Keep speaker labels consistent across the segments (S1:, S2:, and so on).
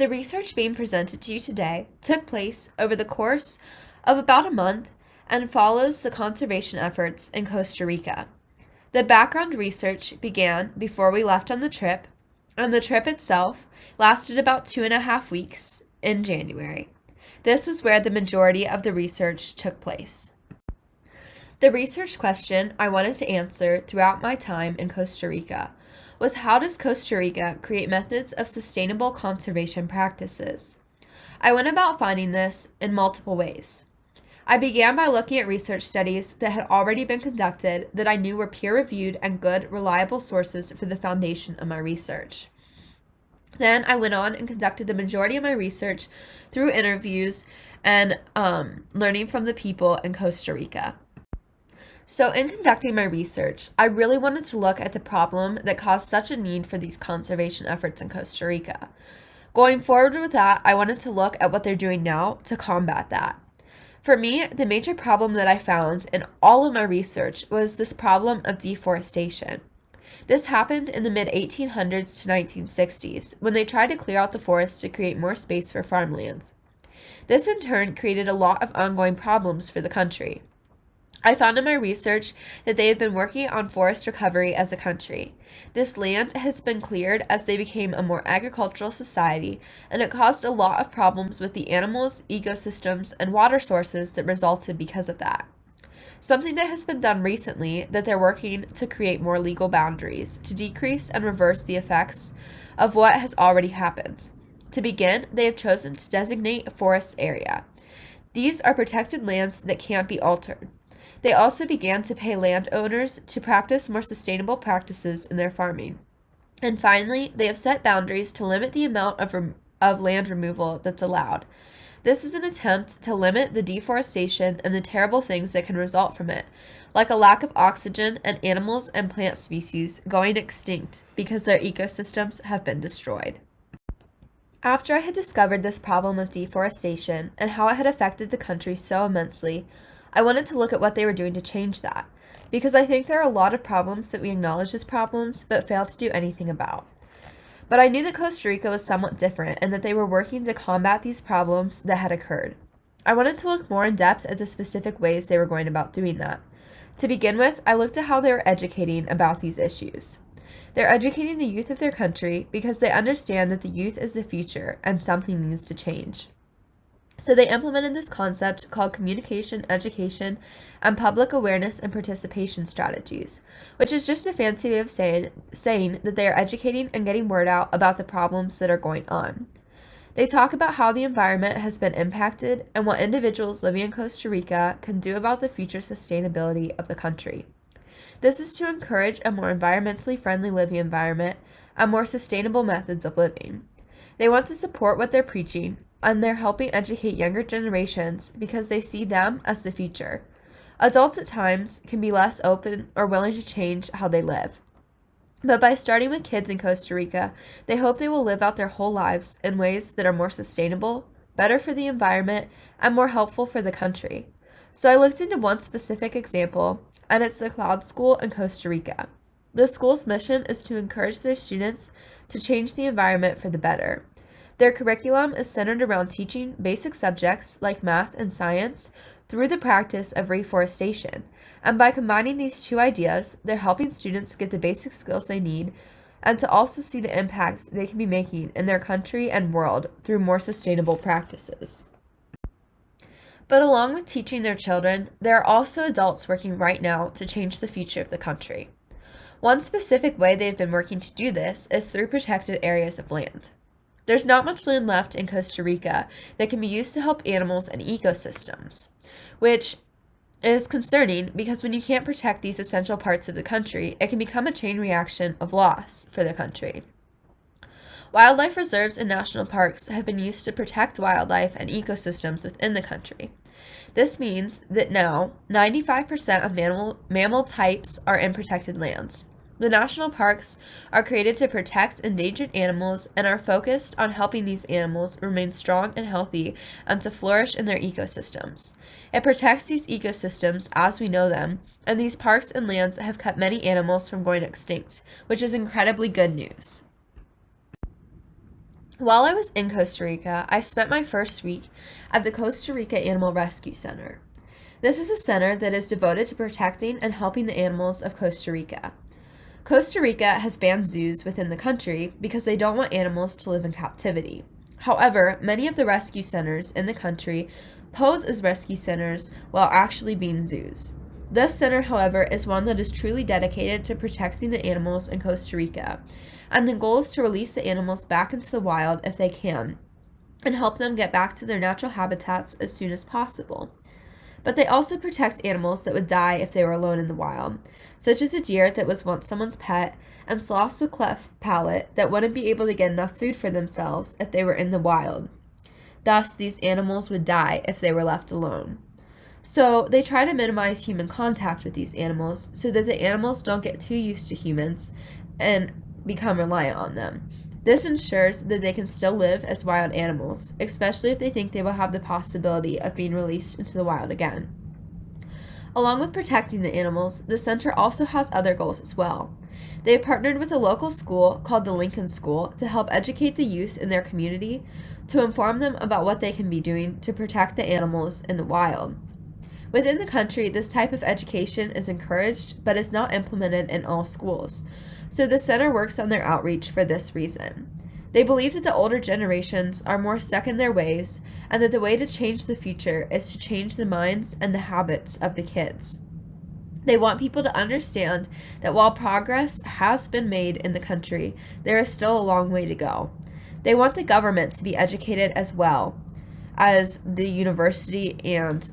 S1: The research being presented to you today took place over the course of about a month and follows the conservation efforts in Costa Rica. The background research began before we left on the trip, and the trip itself lasted about 2.5 weeks in January. This was where the majority of the research took place. The research question I wanted to answer throughout my time in Costa Rica was, how does Costa Rica create methods of sustainable conservation practices? I went about finding this in multiple ways. I began by looking at research studies that had already been conducted that I knew were peer-reviewed and good, reliable sources for the foundation of my research. Then I went on and conducted the majority of my research through interviews and learning from the people in Costa Rica. So in conducting my research, I really wanted to look at the problem that caused such a need for these conservation efforts in Costa Rica. Going forward with that, I wanted to look at what they're doing now to combat that. For me, the major problem that I found in all of my research was this problem of deforestation. This happened in the mid-1800s to 1960s, when they tried to clear out the forests to create more space for farmlands. This in turn created a lot of ongoing problems for the country. I found in my research that they have been working on forest recovery as a country. This land has been cleared as they became a more agricultural society, and it caused a lot of problems with the animals, ecosystems, and water sources that resulted because of that. Something that has been done recently that they're working to create more legal boundaries to decrease and reverse the effects of what has already happened. To begin, they have chosen to designate a forest area. These are protected lands that can't be altered. They also began to pay landowners to practice more sustainable practices in their farming. And finally, they have set boundaries to limit the amount of land removal that's allowed. This is an attempt to limit the deforestation and the terrible things that can result from it, like a lack of oxygen and animals and plant species going extinct because their ecosystems have been destroyed. After I had discovered this problem of deforestation and how it had affected the country so immensely, I wanted to look at what they were doing to change that, because I think there are a lot of problems that we acknowledge as problems but fail to do anything about. But I knew that Costa Rica was somewhat different and that they were working to combat these problems that had occurred. I wanted to look more in depth at the specific ways they were going about doing that. To begin with, I looked at how they were educating about these issues. They're educating the youth of their country because they understand that the youth is the future and something needs to change. So they implemented this concept called communication, education, and public awareness and participation strategies, which is just a fancy way of saying that they are educating and getting word out about the problems that are going on. They talk about how the environment has been impacted and what individuals living in Costa Rica can do about the future sustainability of the country. This is to encourage a more environmentally friendly living environment and more sustainable methods of living. They want to support what they're preaching, and they're helping educate younger generations because they see them as the future. Adults at times can be less open or willing to change how they live. But by starting with kids in Costa Rica, they hope they will live out their whole lives in ways that are more sustainable, better for the environment, and more helpful for the country. So I looked into one specific example, and it's the Cloud School in Costa Rica. The school's mission is to encourage their students to change the environment for the better. Their curriculum is centered around teaching basic subjects like math and science through the practice of reforestation. And by combining these two ideas, they're helping students get the basic skills they need and to also see the impacts they can be making in their country and world through more sustainable practices. But along with teaching their children, there are also adults working right now to change the future of the country. One specific way they've been working to do this is through protected areas of land. There's not much land left in Costa Rica that can be used to help animals and ecosystems, which is concerning because when you can't protect these essential parts of the country, it can become a chain reaction of loss for the country. Wildlife reserves and national parks have been used to protect wildlife and ecosystems within the country. This means that now 95% of mammal types are in protected lands. The national parks are created to protect endangered animals and are focused on helping these animals remain strong and healthy and to flourish in their ecosystems. It protects these ecosystems as we know them, and these parks and lands have kept many animals from going extinct, which is incredibly good news. While I was in Costa Rica, I spent my first week at the Costa Rica Animal Rescue Center. This is a center that is devoted to protecting and helping the animals of Costa Rica. Costa Rica has banned zoos within the country because they don't want animals to live in captivity. However, many of the rescue centers in the country pose as rescue centers while actually being zoos. This center, however, is one that is truly dedicated to protecting the animals in Costa Rica, and the goal is to release the animals back into the wild if they can, and help them get back to their natural habitats as soon as possible. But they also protect animals that would die if they were alone in the wild, such as a deer that was once someone's pet, and sloths with cleft palate that wouldn't be able to get enough food for themselves if they were in the wild. Thus, these animals would die if they were left alone. So, they try to minimize human contact with these animals so that the animals don't get too used to humans and become reliant on them. This ensures that they can still live as wild animals, especially if they think they will have the possibility of being released into the wild again. Along with protecting the animals, the center also has other goals as well. They have partnered with a local school called the Lincoln School to help educate the youth in their community, to inform them about what they can be doing to protect the animals in the wild. Within the country, this type of education is encouraged but is not implemented in all schools, so the center works on their outreach for this reason. They believe that the older generations are more stuck in their ways, and that the way to change the future is to change the minds and the habits of the kids. They want people to understand that while progress has been made in the country, there is still a long way to go. They want the government to be educated as well as the university and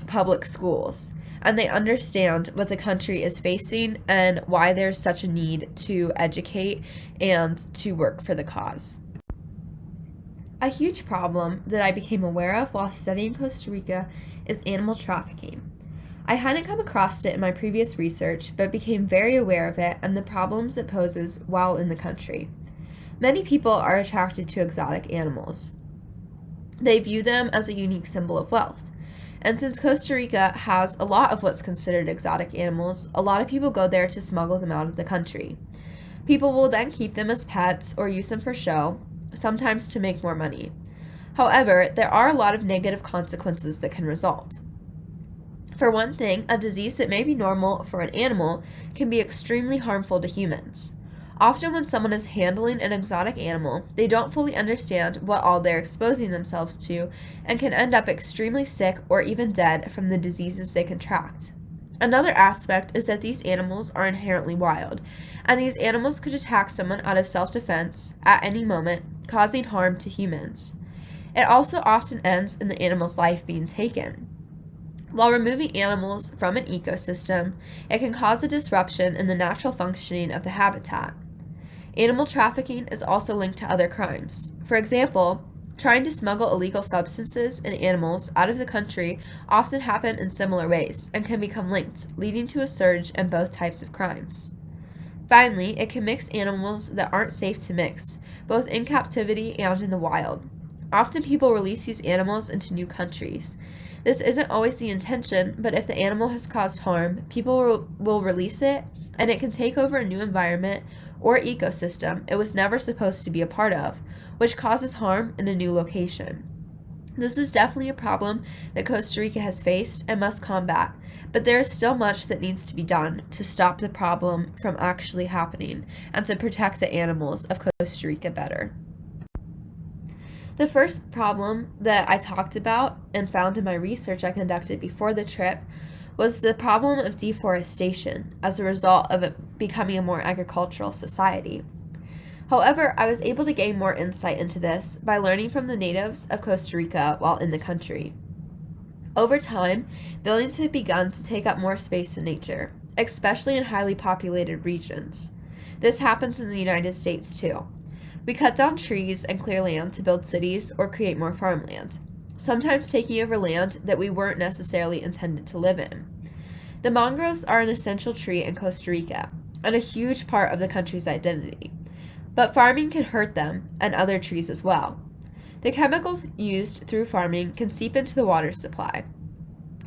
S1: public schools, and they understand what the country is facing and why there's such a need to educate and to work for the cause. A huge problem that I became aware of while studying Costa Rica is animal trafficking. I hadn't come across it in my previous research, but became very aware of it and the problems it poses while in the country. Many people are attracted to exotic animals. They view them as a unique symbol of wealth. And since Costa Rica has a lot of what's considered exotic animals, a lot of people go there to smuggle them out of the country. People will then keep them as pets or use them for show, sometimes to make more money. However, there are a lot of negative consequences that can result. For one thing, a disease that may be normal for an animal can be extremely harmful to humans. Often when someone is handling an exotic animal, they don't fully understand what all they're exposing themselves to and can end up extremely sick or even dead from the diseases they contract. Another aspect is that these animals are inherently wild, and these animals could attack someone out of self-defense at any moment, causing harm to humans. It also often ends in the animal's life being taken. While removing animals from an ecosystem, it can cause a disruption in the natural functioning of the habitat. Animal trafficking is also linked to other crimes. For example, trying to smuggle illegal substances and animals out of the country often happen in similar ways and can become linked, leading to a surge in both types of crimes. Finally, it can mix animals that aren't safe to mix, both in captivity and in the wild. Often people release these animals into new countries. This isn't always the intention, but if the animal has caused harm, people will release it, and it can take over a new environment or ecosystem it was never supposed to be a part of, which causes harm in a new location. This is definitely a problem that Costa Rica has faced and must combat, but there is still much that needs to be done to stop the problem from actually happening and to protect the animals of Costa Rica better. The first problem that I talked about and found in my research I conducted before the trip was the problem of deforestation as a result of it becoming a more agricultural society. However, I was able to gain more insight into this by learning from the natives of Costa Rica while in the country. Over time, buildings have begun to take up more space in nature, especially in highly populated regions. This happens in the United States too. We cut down trees and clear land to build cities or create more farmland, sometimes taking over land that we weren't necessarily intended to live in. The mangroves are an essential tree in Costa Rica and a huge part of the country's identity, but farming can hurt them and other trees as well. The chemicals used through farming can seep into the water supply.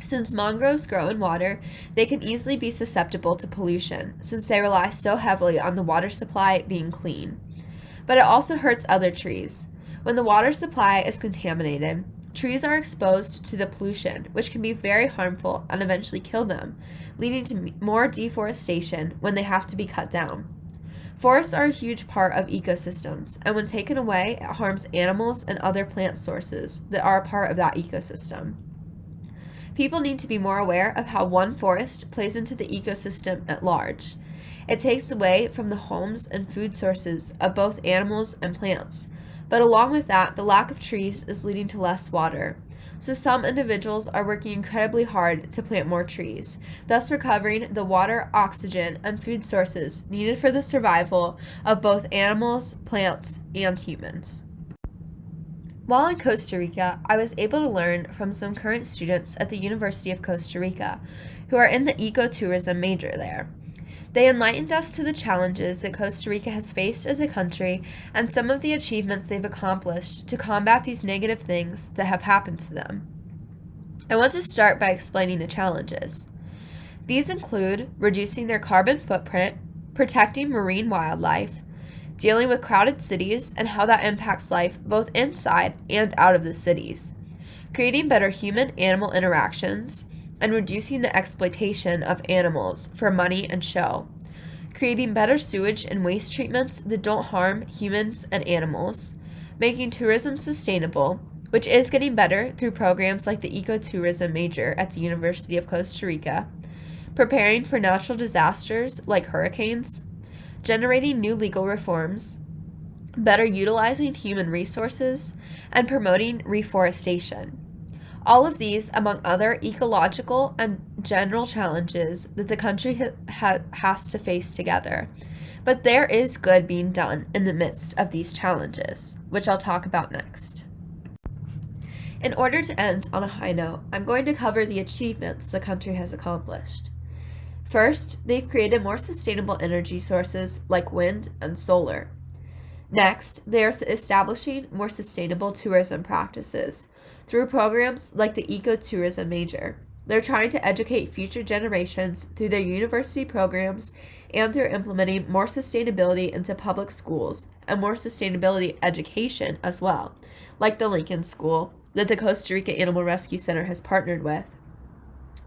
S1: Since mangroves grow in water, they can easily be susceptible to pollution since they rely so heavily on the water supply being clean. but it also hurts other trees. When the water supply is contaminated, trees are exposed to the pollution, which can be very harmful and eventually kill them, leading to more deforestation when they have to be cut down. Forests are a huge part of ecosystems, and when taken away, it harms animals and other plant sources that are a part of that ecosystem. People need to be more aware of how one forest plays into the ecosystem at large. It takes away from the homes and food sources of both animals and plants, but along with that, the lack of trees is leading to less water. So some individuals are working incredibly hard to plant more trees, thus recovering the water, oxygen, and food sources needed for the survival of both animals, plants, and humans. While in Costa Rica, I was able to learn from some current students at the University of Costa Rica who are in the ecotourism major there. They enlightened us to the challenges that Costa Rica has faced as a country and some of the achievements they've accomplished to combat these negative things that have happened to them. I want to start by explaining the challenges. These include reducing their carbon footprint, protecting marine wildlife, dealing with crowded cities and how that impacts life both inside and out of the cities, creating better human-animal interactions, and reducing the exploitation of animals for money and show, creating better sewage and waste treatments that don't harm humans and animals, making tourism sustainable, which is getting better through programs like the ecotourism major at the University of Costa Rica, preparing for natural disasters like hurricanes, generating new legal reforms, better utilizing human resources, and promoting reforestation. All of these, among other ecological and general challenges that the country has to face together. But there is good being done in the midst of these challenges, which I'll talk about next. In order to end on a high note, I'm going to cover the achievements the country has accomplished. First, they've created more sustainable energy sources like wind and solar. Next, they are establishing more sustainable tourism practices through programs like the ecotourism major. They're trying to educate future generations through their university programs and through implementing more sustainability into public schools and more sustainability education as well, like the Lincoln School that the Costa Rica Animal Rescue Center has partnered with.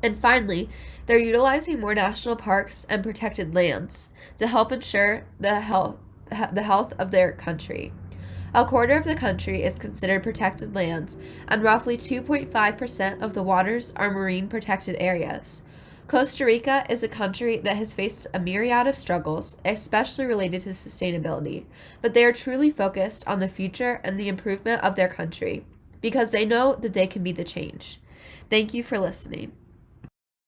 S1: And finally, they're utilizing more national parks and protected lands to help ensure the health of their country. A quarter of the country is considered protected lands, and roughly 2.5% of the waters are marine protected areas. Costa Rica is a country that has faced a myriad of struggles, especially related to sustainability, but they are truly focused on the future and the improvement of their country, because they know that they can be the change. Thank you for listening.